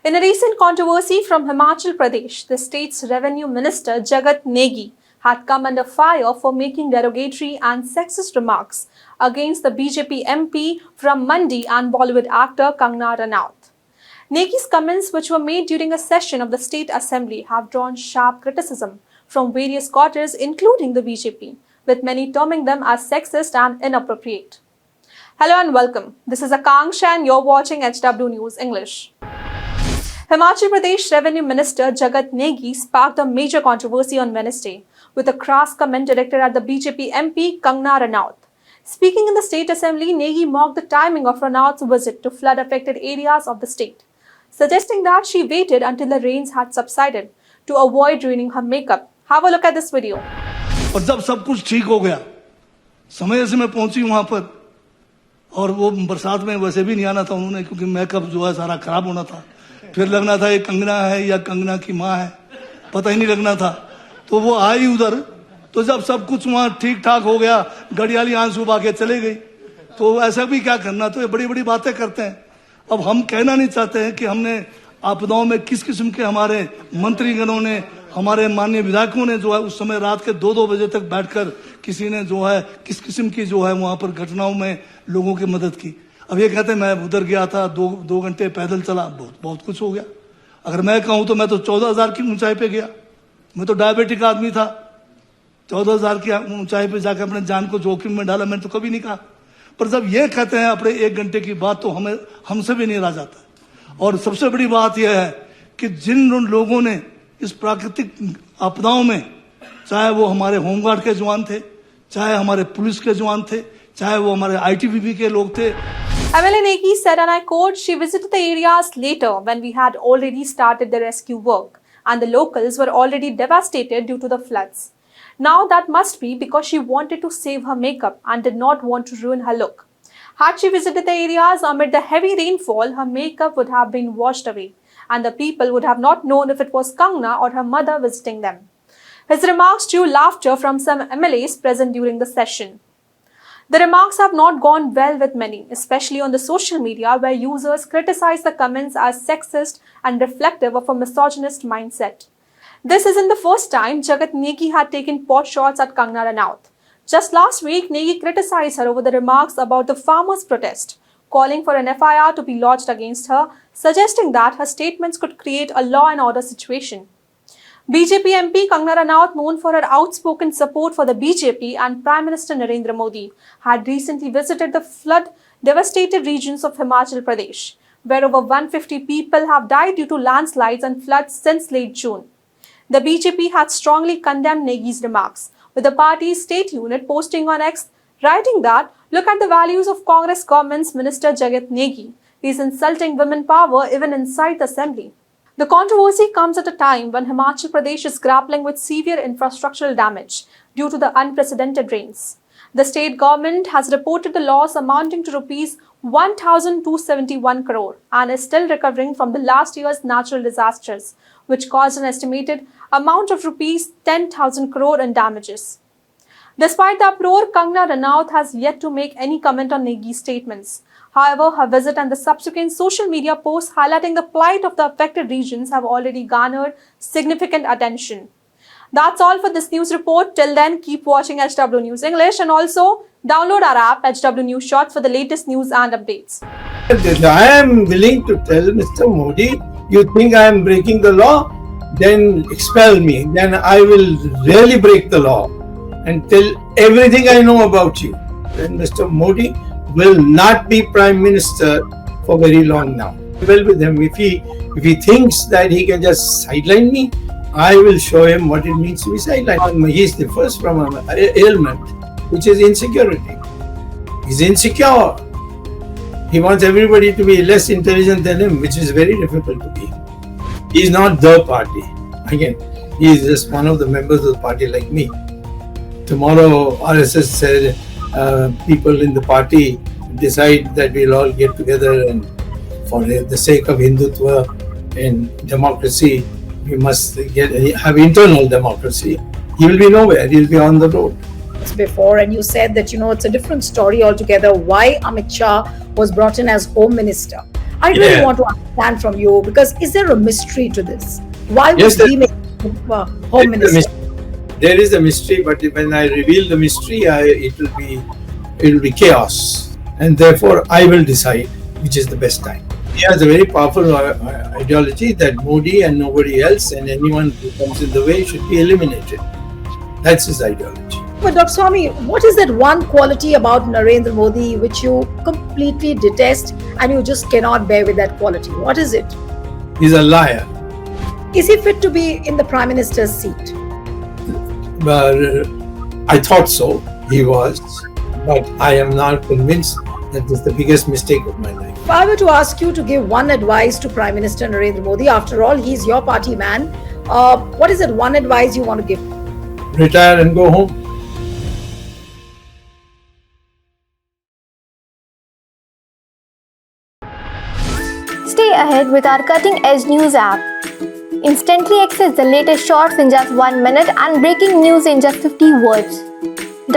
In a recent controversy from Himachal Pradesh, the state's revenue minister Jagat Negi had come under fire for making derogatory and sexist remarks against the BJP MP from Mandi and Bollywood actor Kangana Ranaut. Negi's comments, which were made during a session of the State Assembly, have drawn sharp criticism from various quarters, including the BJP, with many terming them as sexist and inappropriate. Hello and welcome. This is Akanksha and you're watching HW News English. Himachal Pradesh Revenue Minister Jagat Negi sparked a major controversy on Wednesday with a crass comment directed at the BJP MP Kangana Ranaut. Speaking in the State Assembly, Negi mocked the timing of Ranaut's visit to flood-affected areas of the state, suggesting that she waited until the rains had subsided to avoid ruining her makeup. Have a look at this video. और जब सब कुछ ठीक हो गया, समय से मैं पहुंची वहां पर, और वो बरसात में वैसे भी नहीं आना था उन्होंने, क्योंकि मेकअप जो है सारा खराब होना था। फिर लगना था ये कंगना है या कंगना की माँ है, पता ही नहीं लगना था। तो वो आई उधर, तो जब सब कुछ वहां ठीक ठाक हो गया, गड़ियाली आंसू बहा के चले गई। तो ऐसा भी क्या करना, तो ये बड़ी बड़ी बातें करते हैं। अब हम कहना नहीं चाहते हैं कि हमने आपदाओं में किस किस्म के हमारे मंत्रीगणों ने, हमारे माननीय विधायकों ने जो है उस समय रात के 2-2 बजे तक बैठकर किसी ने जो है किस किस्म की जो है वहां पर घटनाओं में लोगों की मदद की। अब ये कहते हैं मैं उधर गया था, 2 घंटे पैदल चला, बहुत कुछ हो गया। अगर मैं कहूं तो मैं तो 14,000 की ऊंचाई पे गया। मैं तो डायबिटिक आदमी था, 14,000 की ऊंचाई पे जाकर अपने जान को जोखिम में डाला, मैंने तो कभी नहीं कहा। पर जब ये कहते हैं अपने 1 घंटे की बात, तो हमसे भी नहीं रहा जाता। और सबसे बड़ी बात यह है कि जिन लोगों ने इस प्राकृतिक आपदाओं में, चाहे वो हमारे होमगार्ड के जवान थे, चाहे हमारे पुलिस के जवान थे, चाहे वो हमारे ITBP के लोग थे। MLA Negi said, and I quote, she visited the areas later when we had already started the rescue work and the locals were already devastated due to the floods. Now that must be because she wanted to save her makeup and did not want to ruin her look. Had she visited the areas amid the heavy rainfall, her makeup would have been washed away and the people would have not known if it was Kangana or her mother visiting them. His remarks drew laughter from some MLAs present during the session. The remarks have not gone well with many, especially on the social media where users criticize the comments as sexist and reflective of a misogynist mindset. This isn't the first time Jagat Negi had taken pot shots at Kangana Ranaut. Just last week, Negi criticized her over the remarks about the farmers' protest, calling for an FIR to be lodged against her, suggesting that her statements could create a law and order situation. BJP MP Kangana Ranaut, known for her outspoken support for the BJP and Prime Minister Narendra Modi, had recently visited the flood-devastated regions of Himachal Pradesh, where over 150 people have died due to landslides and floods since late June. The BJP had strongly condemned Negi's remarks, with the party's state unit posting on X, writing that, look at the values of Congress government's Minister Jagat Negi. He is insulting women power even inside the assembly. The controversy comes at a time when Himachal Pradesh is grappling with severe infrastructural damage due to the unprecedented rains. The state government has reported the loss amounting to Rs 1,271 crore and is still recovering from the last year's natural disasters, which caused an estimated amount of Rs 10,000 crore in damages. Despite the uproar, Kangana Ranaut has yet to make any comment on Negi's statements. However, her visit and the subsequent social media posts highlighting the plight of the affected regions have already garnered significant attention. That's all for this news report. Till then, keep watching HW News English and also download our app HW News Shorts for the latest news and updates. I am willing to tell Mr. Modi, you think I am breaking the law? Then expel me. Then I will really break the law and tell everything I know about you. Then Mr. Modi will not be Prime Minister for very long now. Well with him. If he thinks that he can just sideline me, I will show him what it means to be sidelined. He is the first from an ailment, which is insecurity. He's insecure. He wants everybody to be less intelligent than him, which is very difficult to be. He is not the party. Again, he is just one of the members of the party like me. Tomorrow, RSS said people in the party decide that we'll all get together and for the sake of Hindutva and democracy, we must have internal democracy. He will be nowhere. He will be on the road. Before, and you said that it's a different story altogether why Amit Shah was brought in as Home Minister. I really Yeah. want to understand from you, because is there a mystery to this? Why Yes, was there- he made Home Minister? There is a mystery, but when I reveal the mystery, it will be chaos, and therefore I will decide which is the best time. He has a very powerful ideology that Modi and nobody else, and anyone who comes in the way should be eliminated. That's his ideology. But Dr. Swami, what is that one quality about Narendra Modi which you completely detest and you just cannot bear with that quality? What is it? He's a liar. Is he fit to be in the Prime Minister's seat? But I thought so. He was, but I am not convinced that is the biggest mistake of my life. If I were to ask you to give one advice to Prime Minister Narendra Modi, after all, he's your party man, what is that one advice you want to give? Retire and go home. Stay ahead with our cutting edge news app. Instantly access the latest shorts in just 1 minute and breaking news in just 50 words.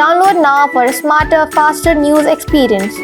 Download now for a smarter, faster news experience.